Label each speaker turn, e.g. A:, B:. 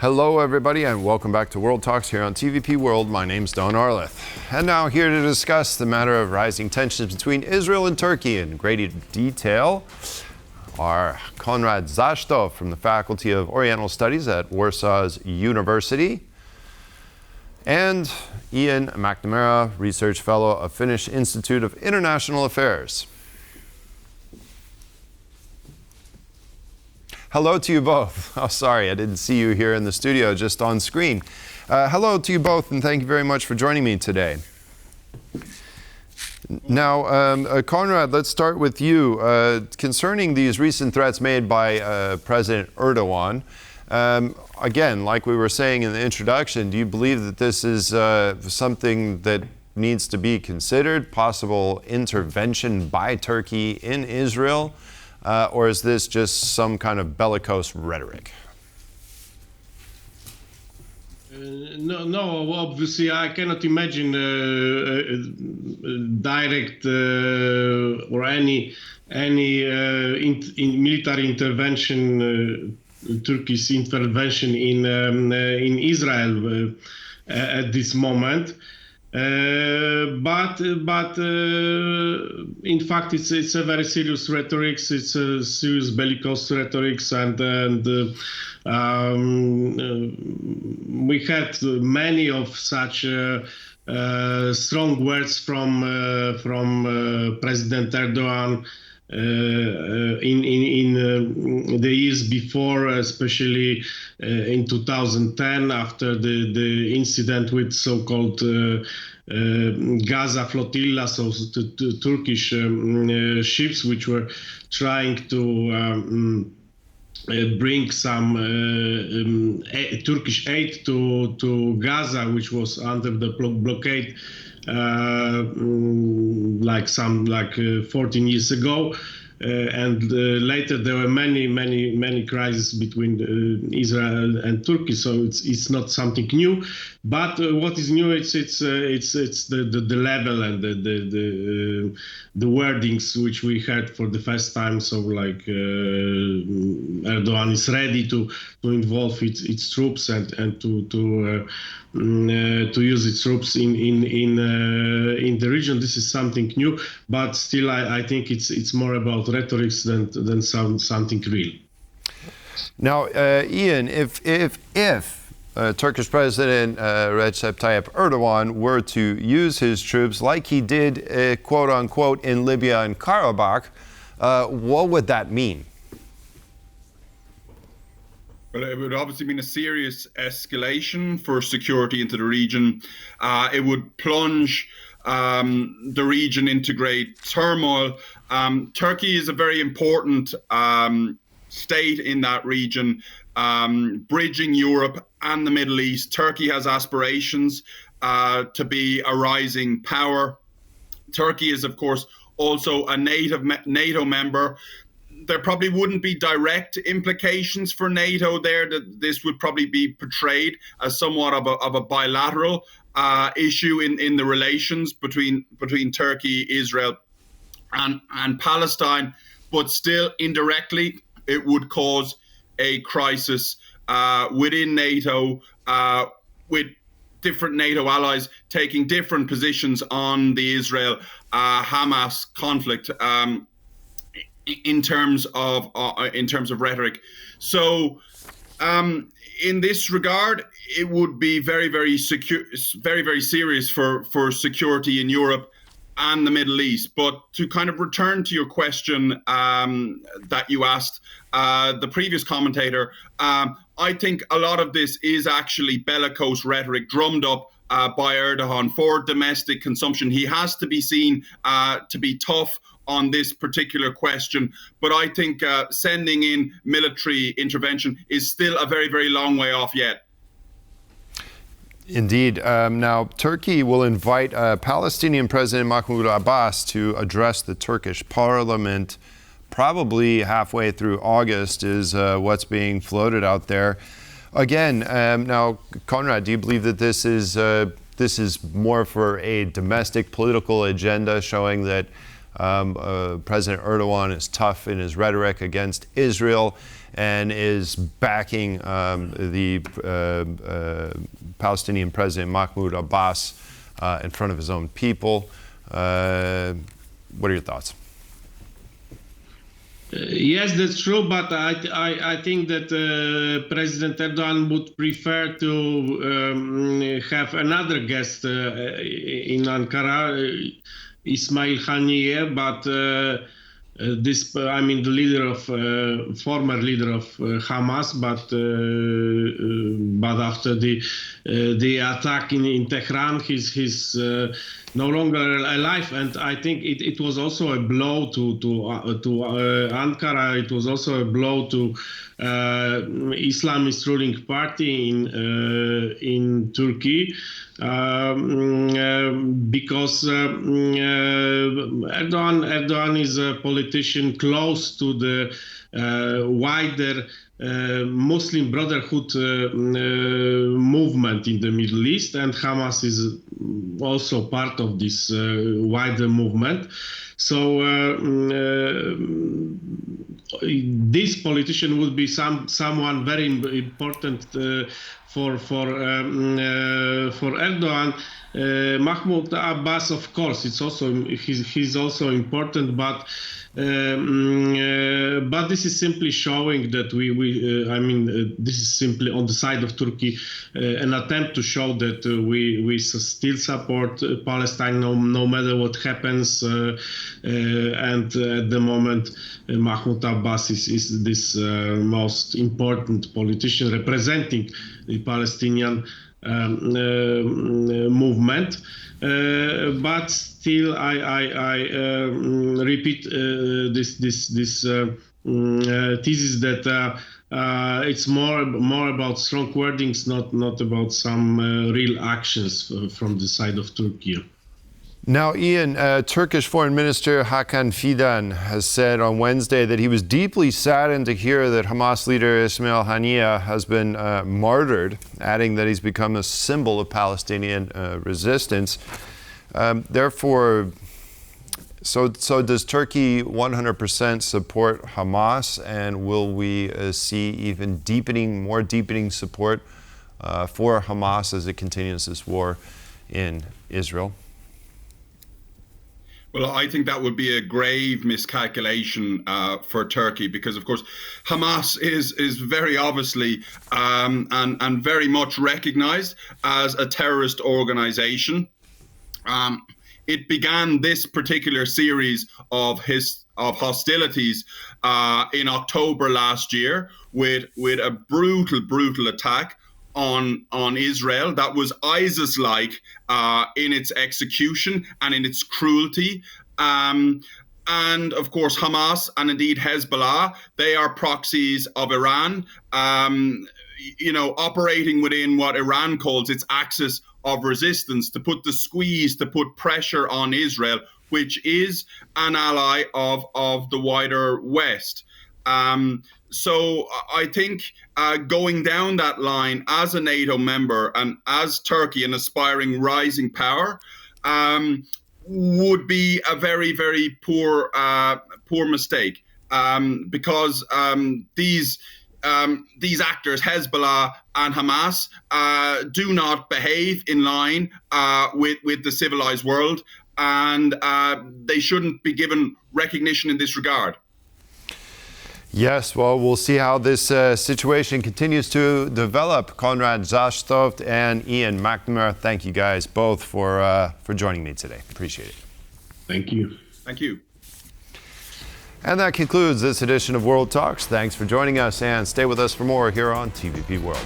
A: Hello everybody and welcome back to World Talks here on TVP World. My name's Don Arleth. And now here to discuss the matter of rising tensions between Israel and Turkey in great detail are Konrad Zasztowt from the Faculty of Oriental Studies at Warsaw's University and Eoin McNamara, Research Fellow of Finnish Institute of International Affairs. Hello to you both. Oh, sorry, I didn't see you here in the studio, just on screen. Hello to you both, and thank you very much for joining me today. Now, Konrad, let's start with you. Concerning these recent threats made by President Erdogan, again, like we were saying in the introduction, do you believe that this is something that needs to be considered, possible intervention by Turkey in Israel? Or is this just some kind of bellicose rhetoric?
B: No, obviously I cannot imagine direct or any military intervention, Turkish intervention in Israel at this moment. But in fact, it's a very serious rhetoric. It's a serious bellicose rhetoric, and we had many of such strong words from President Erdogan in the years before, especially in 2010, after the incident with so-called Gaza flotilla, so the Turkish ships which were trying to bring some Turkish aid to Gaza, which was under the blockade like 14 years ago. And later there were many crises between Israel and Turkey, so it's not something new. But what is new? It's the level and the wordings which we heard for the first time. So like Erdogan is ready to involve its troops and to use its troops in the region. This is something new, but still I think it's more about rhetoric than something real.
A: Now, Eoin, if Turkish President Recep Tayyip Erdogan were to use his troops like he did, quote unquote, in Libya and Karabakh, what would that mean?
C: Well, it would obviously mean a serious escalation for security into the region. It would plunge the region into great turmoil. Turkey is a very important state in that region, bridging Europe and the Middle East. Turkey has aspirations to be a rising power. Turkey is, of course, also a NATO member. There probably wouldn't be direct implications for NATO there. That this would probably be portrayed as somewhat of a bilateral issue in the relations between Turkey, Israel, and Palestine. But still, indirectly, it would cause a crisis within NATO, with different NATO allies taking different positions on the Israel-Hamas conflict. In terms of rhetoric. So in this regard, it would be very serious for security in Europe and the Middle East. But to kind of return to your question that you asked the previous commentator, I think a lot of this is actually bellicose rhetoric drummed up by Erdogan for domestic consumption. He has to be seen to be tough on this particular question, but I think sending in military intervention is still a very long way off yet.
A: Indeed. Now, Turkey will invite Palestinian President Mahmoud Abbas to address the Turkish parliament probably halfway through August is what's being floated out there. Again, now, Konrad, do you believe that this is more for a domestic political agenda, showing that President Erdogan is tough in his rhetoric against Israel and is backing the Palestinian President Mahmoud Abbas in front of his own people. What are your thoughts?
B: Yes, that's true, but I think that President Erdogan would prefer to have another guest in Ankara, Ismail Haniyeh, but the leader of former leader of Hamas, but after the attack in Tehran, he's no longer alive, and I think it was also a blow to Ankara. It was also a blow to Islamist ruling party in Turkey. Because Erdogan is a politician close to the wider Muslim Brotherhood movement in the Middle East, and Hamas is also part of this wider movement. So this politician would be someone very important for Erdogan. Mahmoud Abbas, of course, he's also important, but this is simply showing that this is simply on the side of Turkey an attempt to show that we still support Palestine no matter what happens, and at the moment Mahmoud Abbas is this most important politician representing the Palestinian movement, but still, I repeat this thesis that it's more about strong wordings, not about some real actions from the side of Turkey.
A: Now, Eoin, Turkish Foreign Minister Hakan Fidan has said on Wednesday that he was deeply saddened to hear that Hamas leader Ismail Haniyeh has been martyred, adding that he's become a symbol of Palestinian resistance. Therefore, so does Turkey 100% support Hamas, and will we see even more deepening support for Hamas as it continues this war in Israel?
C: Well, I think that would be a grave miscalculation for Turkey, because, of course, Hamas is very obviously and very much recognized as a terrorist organization. It began this particular series of hostilities in October last year with a brutal attack on Israel that was ISIS-like in its execution and in its cruelty. And of course, Hamas and indeed Hezbollah, they are proxies of Iran, operating within what Iran calls its axis of resistance, to put the squeeze, to put pressure on Israel, which is an ally of the wider West. So I think going down that line as a NATO member and as Turkey, an aspiring rising power, would be a very, very poor mistake, because these actors, Hezbollah and Hamas, do not behave in line with the civilized world, and they shouldn't be given recognition in this regard.
A: Yes, well, we'll see how this situation continues to develop. Konrad, Zasztowt, and Eoin McNamara, thank you guys both for joining me today. Appreciate it.
B: Thank you.
C: Thank you.
A: And that concludes this edition of World Talks. Thanks for joining us, and stay with us for more here on TVP World.